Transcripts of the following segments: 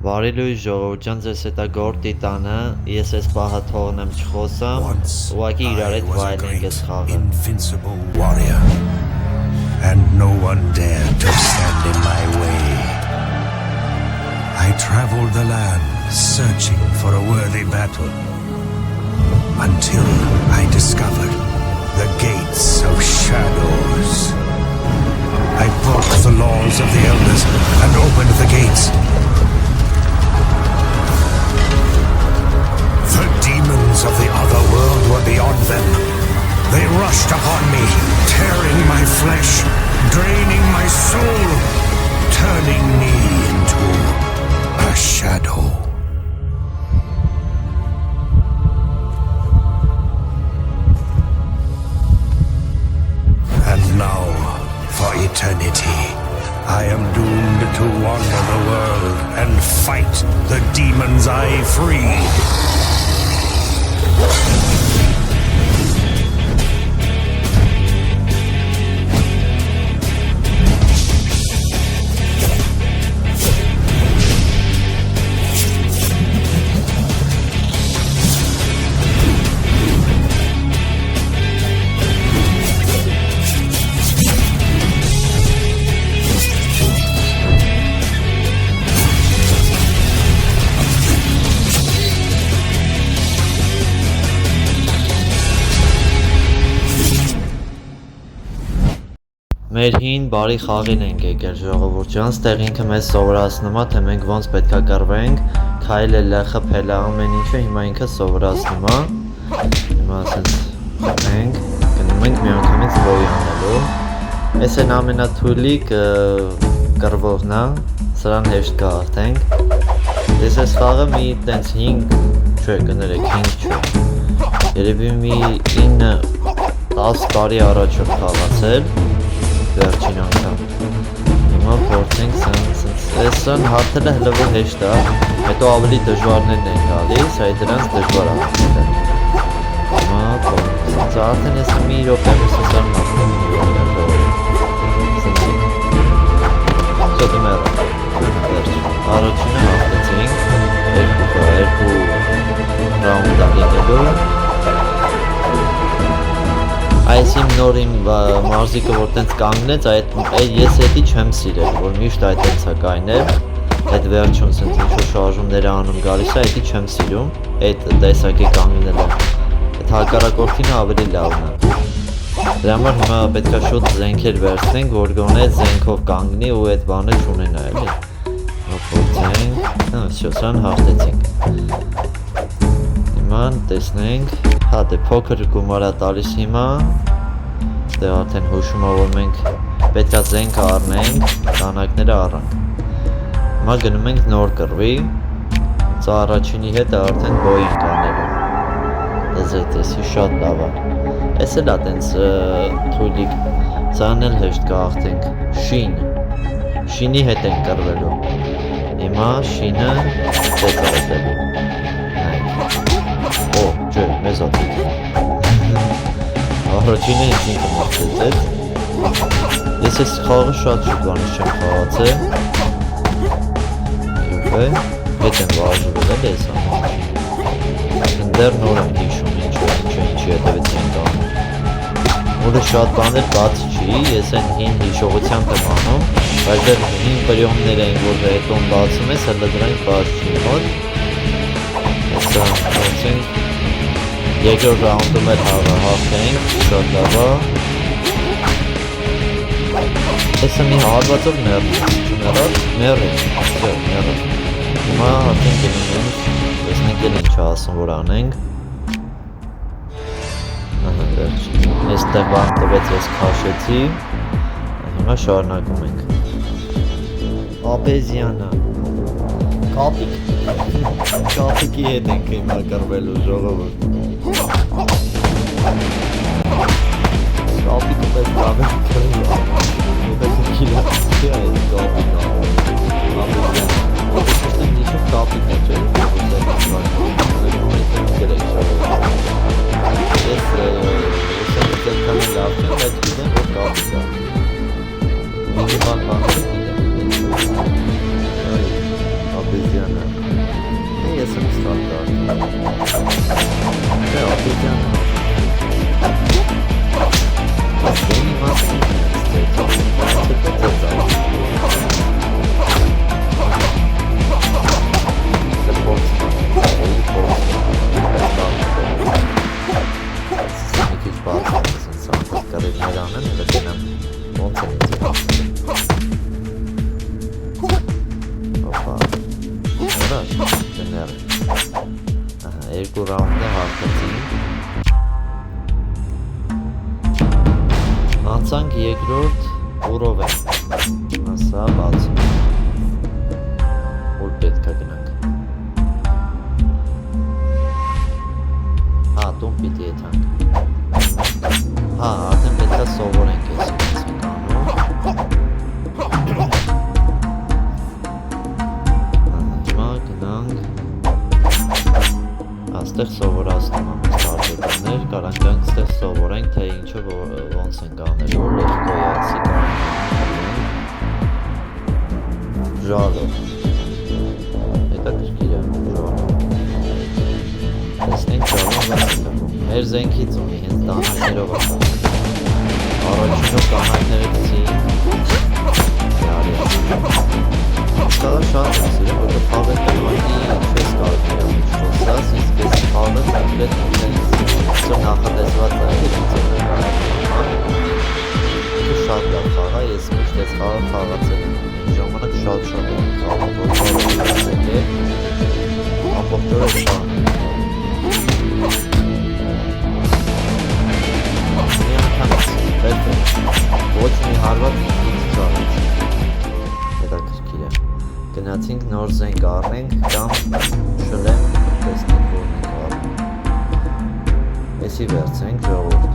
Բարի լույս ժողովուրդ ջան, ձեզ հետ է Գորտի տանը, ես այս պահը թողնեմ չխոսամ, ուղղակի իրար հետ վայելենք այս խաղը։ Invincible warrior, and no one dared to stand in my way. I traveled the land searching for a worthy battle until I discovered the gates of shadows. I broke the laws of the elders and opened the gates. The demons of the other world were beyond them. They rushed upon me, tearing my flesh, draining my soul, turning me into a shadow. And now, for eternity, I am doomed to wander the world and fight the demons I freed. Մեր հին բարի խաղին ենք եկել ժողովուրդ ջան, ստեղ ինքը մեզ սովորացնում է, թե մենք ոնց պետք է կռվենք, քայլելը, խփելը, ամեն ինչը հիմա ինքը սովորացնում է։ Հիմա ասենց ենք, գնում ենք միանգամից բոյ անելու։ Այս են ամենաթույլի կռվողն է, սրան հեշտ կհաղթենք։ Ես այս խաղը մի տենց 5, չէ, կներեք 5 չէ։ Երևի մի 9-10 տարի առաջ եմ խաղացել։ Վերջին անգամ հիմա փորձենք սրան հարթելը հլը որ հեշտ է, հետո ավելի դժվարներն են գալիս, այդ դրանց դժվար է հարթելը։ Հիմա փորձենք, արդեն ես մի րոպե սրան մաղթում Չոտում առաջինը հաղթեցինք, երկու ռաունդ ալինելու Այս իմ նոր իմ մարզիկը որ տենց կանգնեց, ես հետի չեմ սիրել, որ միշտ այդ տենց է կայնել, այդ վերջում սենց ինչ-որ շարժումները անում գալիս է, հետի չեմ սիրում, այդ տեսակի կանգնելը, այդ հակառակորդինը ավելի լավն է։ Դրա համար հիմա պետք է շուտ զենքեր վերցնենք, որ գոնե զենքով կանգնի ու այդ բանը չունենա էլի։ Փորձենք, всё, սրան հաղթեցինք։ Հիմա տեսնենք, հա դե փոքր գումար է տալիս հիմա, դե արդեն հուշում է որ մենք պետք է զենք առնենք, դանակները առանք։ Հիմա գնում ենք նոր կռվի, սա առաջինի հետ արդեն բոյ ենք անելու։ Դեզետեսի շատ լավ է։ Էս էլ է տենց թույլիկ, սան էլ հեշտ կհաղթենք, շինի հետ ենք կռվելու։ Հիմա շինը տեծ է հետելու։ Օ, չէ, մեզ ատիք։ Առաջինը ինձ ինքը մաղթեցեց։ Ես ես խաղը շատ շուտվանից չեմ խաղացել։ Եվե, հետ եմ վարժվել էլ ես ամեն։ Դեռ նոր եմ հիշում ինչի հետևից ենք անում։ Որը շատ բաներ բաց չի, ես են հին հիշողությամբ եմ անում, բայց դեռ հին պրիոմներ էին, որ հետոն բացում ես, հլը դրանք բաց չի մոտ։ Հեսա հոսենք երկրորդ ռաունդում էլ հաղթենք, շատ լավ է։ Հեսա մի հարվածով մեռի, հիմա արդեն գնում ենք, տեսնենք էլ ինչ ասում որ անենք։ Ես տեղ բան տվեց ես քաշեցի, հիմա շարունակում ենք։ Աբեզիանա, կապիկի հետ ենք հիմա կռվելու ժողովուրդ։ Կապիկը պես կավեր կռվի Եթե կիլացի է այդ կապիկը Աբեզիանա Ոտես եմ նիշում կապիկը չէ Ես Սենքանը լավ չեմ, բայց գիտեմ, որ կապիկ է Մինիմալ բանները գիտեմ Աբեզիանա դներ երկու ռաունդը հաղթեցին անցանք երկրորդ ուրով են ասա բացում որ պետք է գնանք տուն պիտի եթանք արդեն պետք է սովորենք ես ենք անում հիմա գնանք աստեղ սովորացնում եմ ես տարբերներ կարանք գանք ստեղ սովորենք թե ինչը ոնց ենք անել որ լեխկո յացի կարանք ժալո հետաքրքիր է ժալո տեսնենք ժալոն ոնց ենք մեր զենքից ունի հենց դանակներով առաջինով դանակներեցի Ստալը շատ եմ սիրում, որտեղ խաղը կրվանի չես կարող իրավիչ խոսած, իսկ ես խաղը կրվետ ինձ նախատեսված է Դու շատ լավ խաղ է, ես միշտ ես խաղը խաղացել եմ ժամանակ շատ եմ խաղը, որ խաղը կրվեցեք է ամբողջ օրը խաղ Ոչ մի հարված ինձ ճարեց հետաքրքիր է գնացինք նոր զենք առնենք կամ շլեմ տեսնենք որն ենք առնում էսի վերցենք ժողովուրդ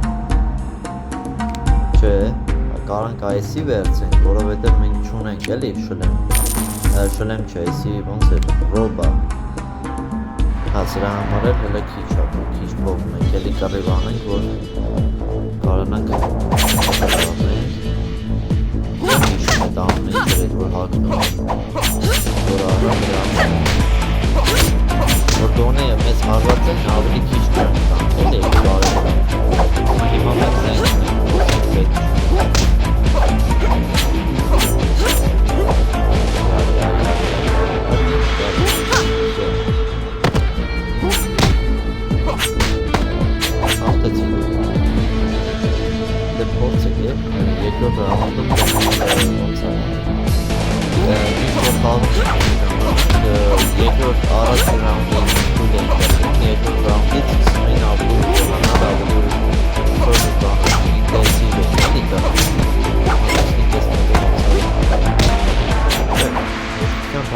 չէ կարանք այսի վերցենք որովհետև մենք չունենք էլի շլեմ չէ էսի ոնց էր ռոբա սրա համար էլ հելը քիչ փողում ենք էլի կռիվ անենք որ կարանանք Դամնի ջրետ որ հակնում որ որ դոնեը մեզ հարված են ավելի քիչ կրանք տանքել է բարևոր հիմա մենք զենքն ենք երկրորդ ռաունդում երկրորդ առաջ ռաունդը թույլ ենք տալիս երկրորդ ռաունդից սկսում ավելի ուժեղանալ ավելի ինտենսիվ են էլի կան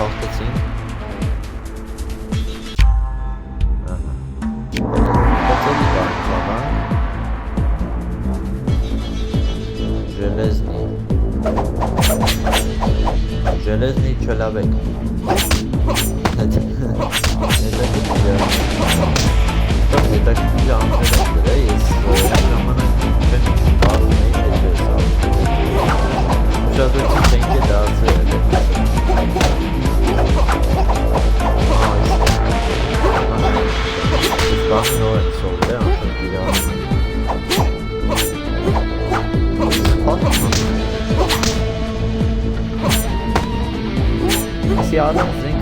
հաղթեցինք Железный человек. Это Adam zink.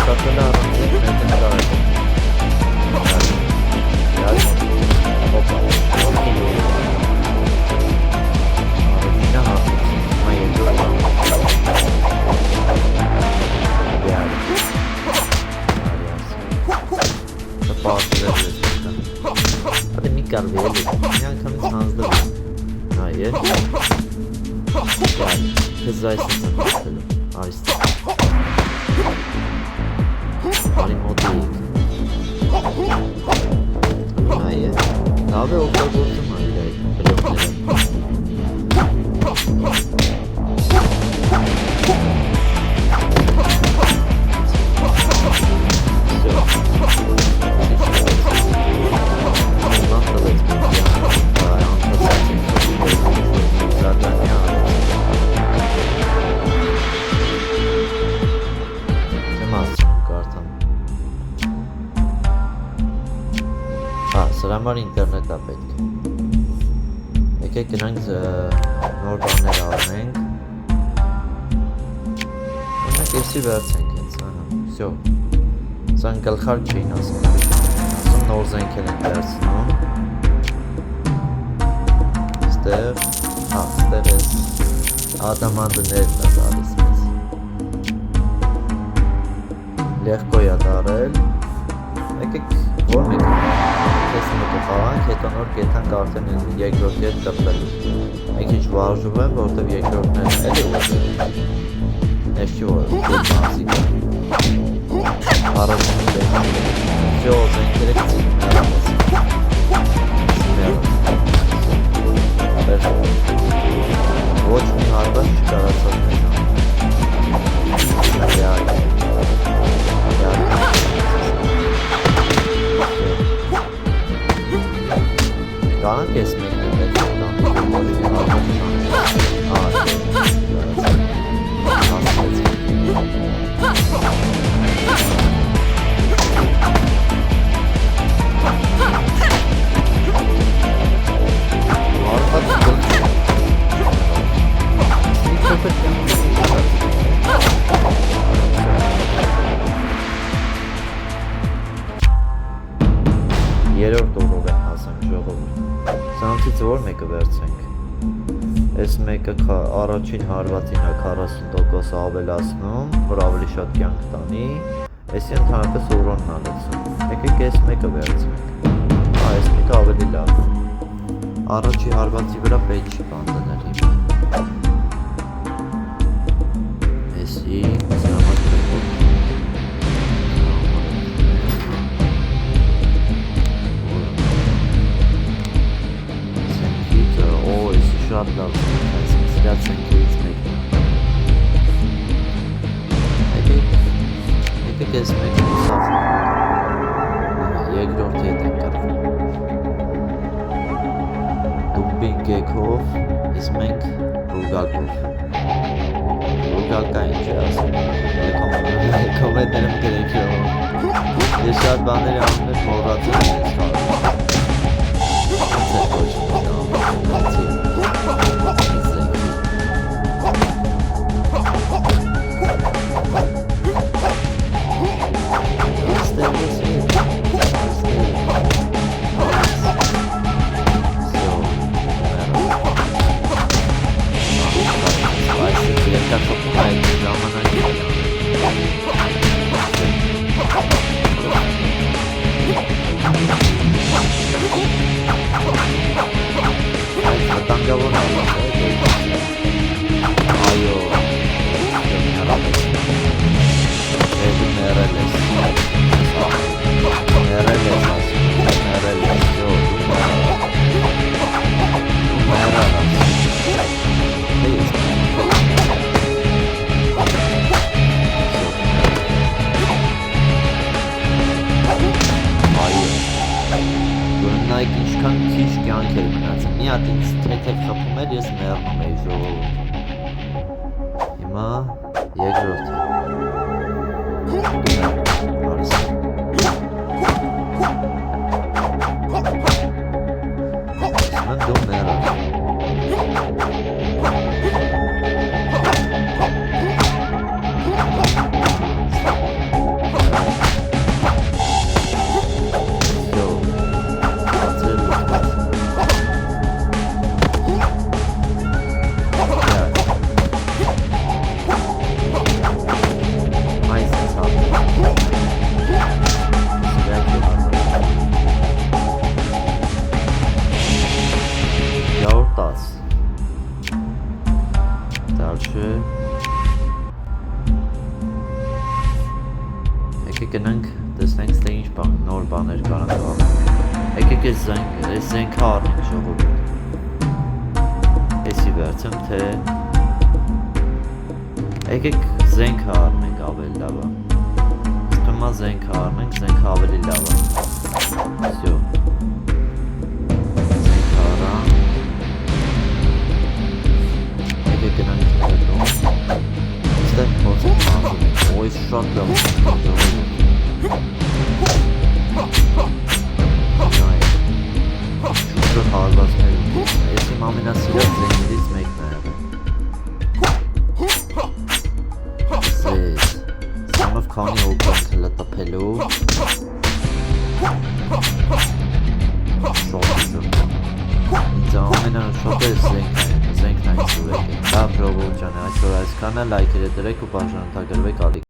Katına adam zink. Metin davet. Yani. Hoppa. Yine hafif. Mayı durma. Yani. Kapatılabilir. Hadi miktar verelim. Yani kanı hızlı. Hayır. Yani. Hızlaysın sen bakalım. Arist. Arimodik. Hayır. Abi o kadar vurdum ha bir blokları. Սրա համար ինտերնետ է պետք եկեք գնանք նոր բաներ առնենք ունենք էսի վերցենք հենց վսյո սան գլխարկ չէին ասում նոր զենքեր ենք վերցնում ստեղ ստեղ ես ադամանդներն է տալիս մեզ լեղկոյա դարել։ Եկեք որ մեկը քեզ մեկը խաղանք, հետո նոր կետանք արդեն երկրորդի հետ կպել։ Մի քիչ վարժում եմ, որտեվ երկրորդն էլի ես չի որ մասիկ առաջին всё զենքերը գցին ոչ մի հարված չկարացավ Կանք ես մեկն է Երորդ օրով են հասանք ժողովուրդ Սրանցից որ մեկը վերցենք Այս մեկը առաջին հարվածին է 40% ավելացնում որ ավելի շատ կյանք տանի Այսի ընդհանրապես ուրոնն ալեցում Եկեք այս մեկը վերցենք Այս մեկը ավելի լավ Առաջի հարվածի վրա պետք չի բան դնել Այսի շատ լավ այս սիրած ընկերից մեկն Եկեք այս մեկը ուսավ երկրորդի հետ ենք կրվում Դուբին գեքով իսկ մենք ռուգակով Ռուգակա ինչ է ասում կոմետներում գրեք ես շատ բաների անում եմ մոռացել եմ ինչքան քիչ կյանք էր մնացել մի հատ ինձ թեթև խփում էր ես մեռնում էի ժողովուրդ հիմա երկրորդը դու մեռա Եկեք գնանք տեսնենք թե ինչ բան նոր բաներ կարանք անել Եկեք այս զենքը առնենք ժողովուրդ Էսի վերցեմ թե Եկեք զենքը առնենք ավելի լավ է Հիմա զենքը առնենք զենքը ավելի լավ է Всё Զենքը առան Եկեք գնանք հետո Ստեղ փորձենք անցնենք Ոյ շատ լավ Շուտը հարվածներ Ես իմ ամենասիրած զենքերից մեկն է Սեզ Սանով քանի օգանք լտպելու Ինձ ամենաշատը զենքն այս ուղեկ է Լավ ժողովուրդ ջան այսօր այսքանը լայքերը դրեք ու բաժանորդագրվեք ալիք